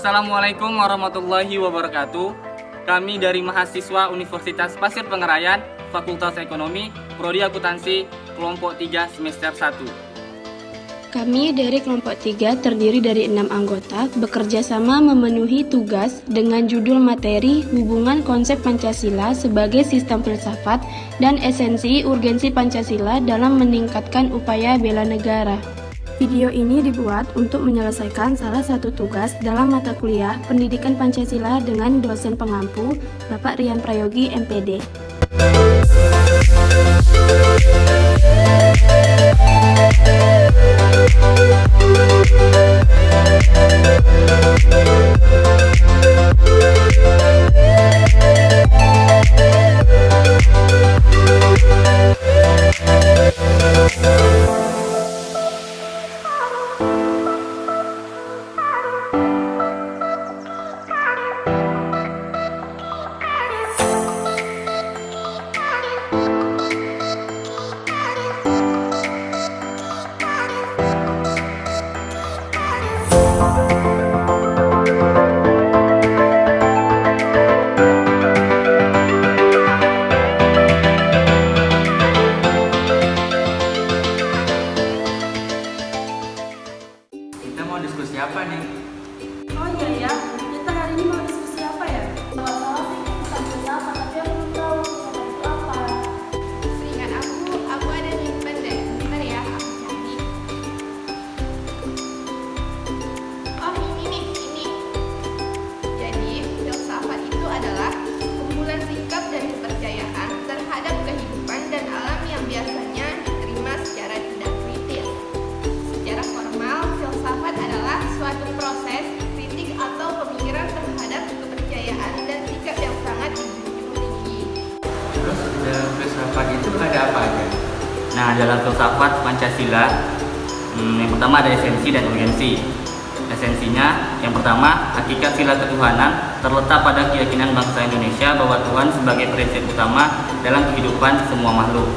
Assalamualaikum warahmatullahi wabarakatuh. Kami dari mahasiswa Universitas Pasir Pengerayan, Fakultas Ekonomi, Prodi Akuntansi, kelompok 3 semester 1. Kami dari kelompok 3 terdiri dari 6 anggota, bekerja sama memenuhi tugas dengan judul materi Hubungan Konsep Pancasila sebagai Sistem Filsafat dan Esensi Urgensi Pancasila dalam Meningkatkan Upaya Bela Negara. Video ini dibuat untuk menyelesaikan salah satu tugas dalam mata kuliah Pendidikan Pancasila dengan dosen pengampu, Bapak Rian Prayogi, MPD. Kita mau diskusi apa nih? Oh iya ya, kita hari ini mau diskusi apa ya? Kalau salah sih tentang filsafat, tapi aku belum tahu filsafat itu apa. Seingat aku ada nyimpen deh. Bentar ya, aku cari. Oh ini nih, ini. Jadi filsafat itu adalah kumpulan sikap dan kepercayaan terhadap kehidupan dan alam yang biasanya diterima secara tidak kritis. Secara formal, filsafat adalah suatu proses kritik atau pemikiran terhadap kepercayaan dan sikap yang sangat dijunjung tinggi. Terus dalam filsafat itu ada apa aja? Nah, dalam filsafat Pancasila, yang pertama ada esensi dan urgensi. Esensinya, yang pertama, hakikat sila ketuhanan terletak pada keyakinan bangsa Indonesia bahwa Tuhan sebagai prinsip utama dalam kehidupan semua makhluk.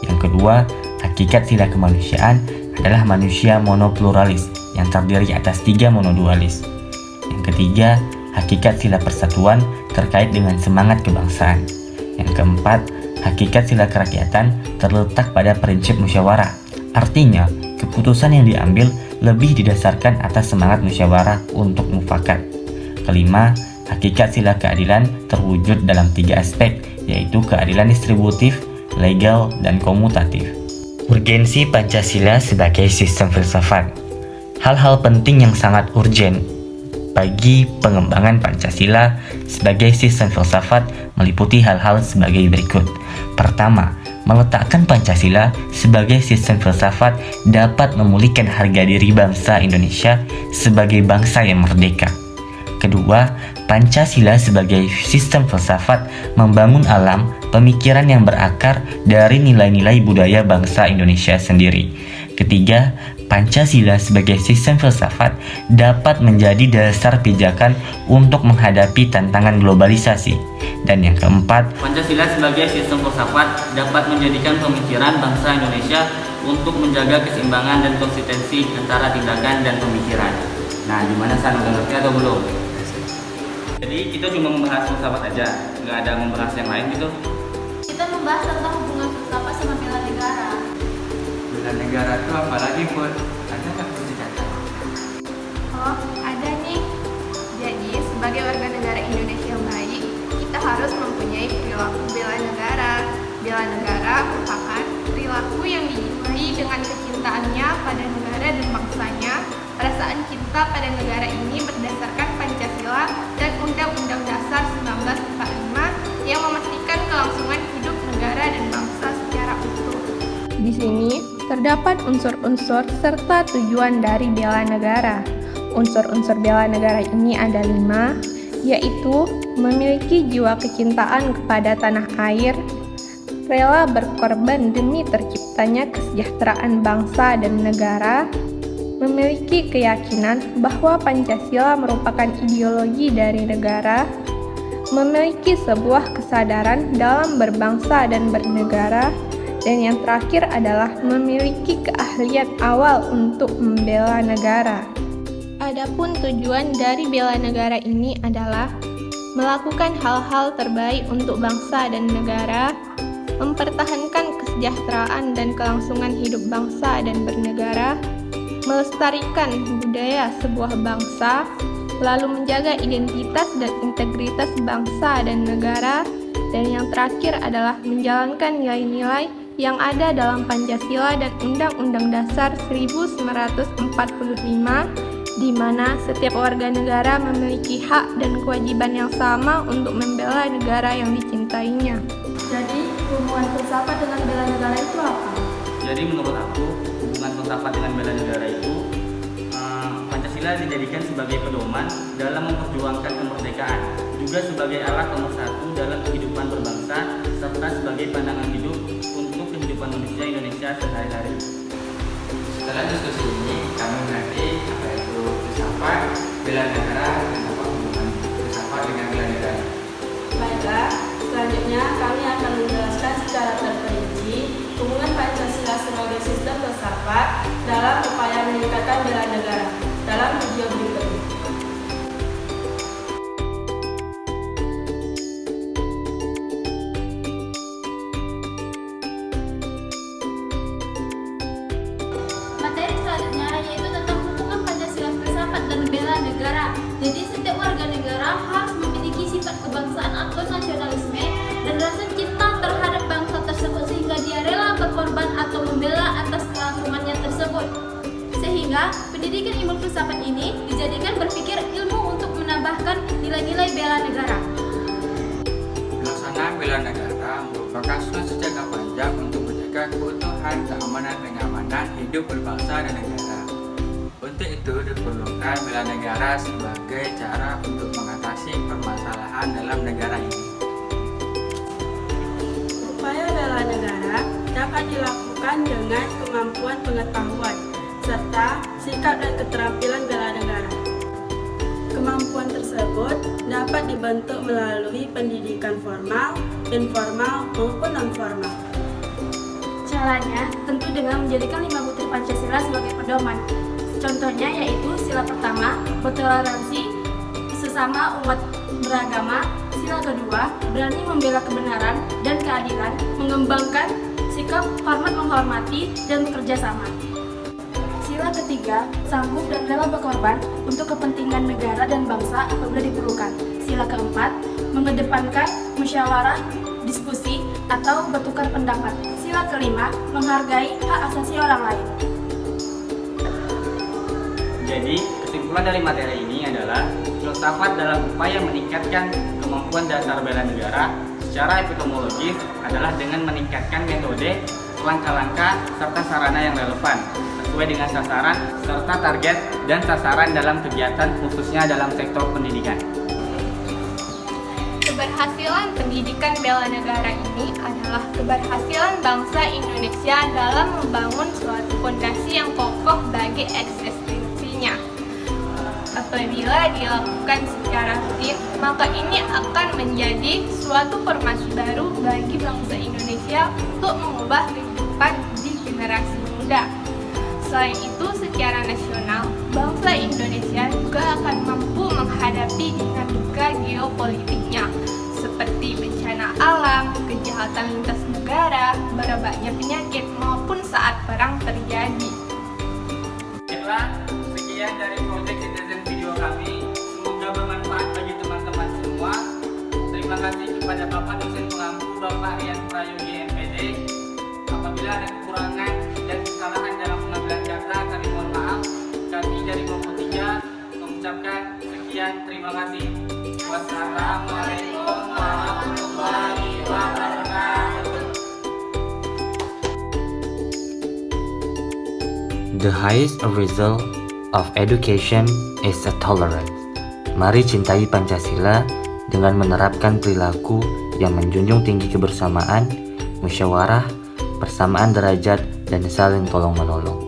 Yang kedua, hakikat sila kemanusiaan adalah manusia monopluralis yang terdiri atas 3 monodualis. Yang ketiga, hakikat sila persatuan terkait dengan semangat kebangsaan. Yang keempat, hakikat sila kerakyatan terletak pada prinsip musyawarah. Artinya, keputusan yang diambil lebih didasarkan atas semangat musyawarah untuk mufakat. Kelima, hakikat sila keadilan terwujud dalam 3 aspek, yaitu keadilan distributif, legal, dan komutatif. Urgensi Pancasila sebagai sistem filsafat. Hal-hal penting yang sangat urgen bagi pengembangan Pancasila sebagai sistem filsafat meliputi hal-hal sebagai berikut. Pertama, meletakkan Pancasila sebagai sistem filsafat dapat memulihkan harga diri bangsa Indonesia sebagai bangsa yang merdeka. Kedua, Pancasila sebagai sistem filsafat membangun alam pemikiran yang berakar dari nilai-nilai budaya bangsa Indonesia sendiri. Ketiga, Pancasila sebagai sistem filsafat dapat menjadi dasar pijakan untuk menghadapi tantangan globalisasi. Dan yang keempat, Pancasila sebagai sistem filsafat dapat menjadikan pemikiran bangsa Indonesia untuk menjaga keseimbangan dan konsistensi antara tindakan dan pemikiran. Nah, gimana San, udah ngerti atau belum? Jadi kita cuma membahas filsafat aja, nggak ada membahas yang lain gitu. Kita membahas tentang hubungan filsafat sama bela negara. Bela negara itu apa lagi, Bud? Ada nggak penjelasan? Oh, ada nih. Jadi, sebagai warga negara Indonesia yang baik, kita harus mempunyai perilaku bela negara. Bela negara merupakan perilaku yang dijiwai dengan kecintaannya pada negara dan bangsanya. Perasaan cinta pada negara ini berdasarkan Pancasila dan Undang-Undang Dasar 1945 yang memastikan kelangsungan hidup negara dan bangsa secara utuh. Di sini terdapat unsur-unsur serta tujuan dari bela negara. Unsur-unsur bela negara ini ada 5, yaitu memiliki jiwa kecintaan kepada tanah air, rela berkorban demi terciptanya kesejahteraan bangsa dan negara, memiliki keyakinan bahwa Pancasila merupakan ideologi dari negara, memiliki sebuah kesadaran dalam berbangsa dan bernegara, dan yang terakhir adalah memiliki keahlian awal untuk membela negara. Adapun tujuan dari bela negara ini adalah melakukan hal-hal terbaik untuk bangsa dan negara, mempertahankan kesejahteraan dan kelangsungan hidup bangsa dan bernegara, melestarikan budaya sebuah bangsa, lalu menjaga identitas dan integritas bangsa dan negara, dan yang terakhir adalah menjalankan nilai-nilai yang ada dalam Pancasila dan Undang-Undang Dasar 1945, di mana setiap warga negara memiliki hak dan kewajiban yang sama untuk membela negara yang dicintainya. Jadi, hubungan filsafat dengan bela negara itu apa? Jadi menurut aku, hubungan filsafat dengan bela negara itu Pancasila dijadikan sebagai pedoman dalam memperjuangkan kemerdekaan, juga sebagai alat nomor satu dalam kehidupan berbangsa, serta sebagai pandangan hidup untuk kehidupan manusia Indonesia sehari-hari. Setelah diskusi ini, kami mengerti apa itu filsafat, bela negara, dan apa hubungan filsafat dengan bela negara. Baiklah, selanjutnya kami akan menjelaskan secara terperinci hubungan Pancasila sebagai sistem filsafat dalam upaya meningkatkan bela negara dalam video berikut ini. Materi selanjutnya yaitu tentang hubungan Pancasila filsafat dan bela negara. Jadi setiap warga negara harus memiliki sifat kebangsaan atau nasionalisme dan rasa cinta terhadap bangsa tersebut sehingga dia rela berkorban atau membela atas kelangsungannya tersebut. Sehingga pendidikan ilmu filsafat ini dijadikan berpikir ilmu untuk menambahkan nilai-nilai bela negara. Pelaksanaan bela negara merupakan suatu jangka panjang untuk menjaga keutuhan, keamanan, dan kenyamanan hidup berbangsa dan negara. Untuk itu diperlukan bela negara sebagai cara untuk mengatasi permasalahan dalam negara ini. Upaya bela negara dapat dilakukan dengan kemampuan pengetahuan serta sikap dan keterampilan bela negara. Kemampuan tersebut dapat dibentuk melalui pendidikan formal, informal, maupun non-formal. Caranya tentu dengan menjadikan 5 butir Pancasila sebagai pedoman. Contohnya yaitu sila pertama, bertoleransi sesama umat beragama. Sila kedua, berani membela kebenaran dan keadilan, mengembangkan sikap hormat menghormati dan bekerja sama. Sila ketiga, sanggup dan rela berkorban untuk kepentingan negara dan bangsa apabila diperlukan. Sila keempat, mengedepankan musyawarah, diskusi, atau bertukar pendapat. Sila kelima, menghargai hak asasi orang lain. Jadi, kesimpulan dari materi ini adalah filsafat dalam upaya meningkatkan kemampuan dasar bela negara secara epistemologis adalah dengan meningkatkan metode, langkah-langkah, serta sarana yang relevan sesuai dengan sasaran serta target dan sasaran dalam kegiatan khususnya dalam sektor pendidikan. Keberhasilan pendidikan bela negara ini adalah keberhasilan bangsa Indonesia dalam membangun suatu fondasi yang kokoh bagi eksistensinya. Apabila dilakukan secara rutin, maka ini akan menjadi suatu formasi baru bagi bangsa Indonesia untuk mengubah kehidupan di generasi muda. Selain itu, secara nasional, bangsa Indonesia juga akan mampu menghadapi dinamika geopolitiknya, seperti bencana alam, kejahatan lintas negara, merebaknya penyakit, maupun saat perang terjadi. Baiklah, sekian dari Project Citizen video kami. Semoga bermanfaat bagi teman-teman semua. Terima kasih kepada Bapak dosen pengampu Bapak Rian Prayogi MPD. Apabila ada kekurangan dan kesalahan dalam pengambilan data, kami mohon maaf. Kami dari kelompok 3 mengucapkan sekian, terima kasih. Wassalamualaikum warahmatullahi wabarakatuh. The highest result of education is a tolerance. Mari cintai Pancasila dengan menerapkan perilaku yang menjunjung tinggi kebersamaan, musyawarah, persamaan derajat, dan saling tolong-menolong.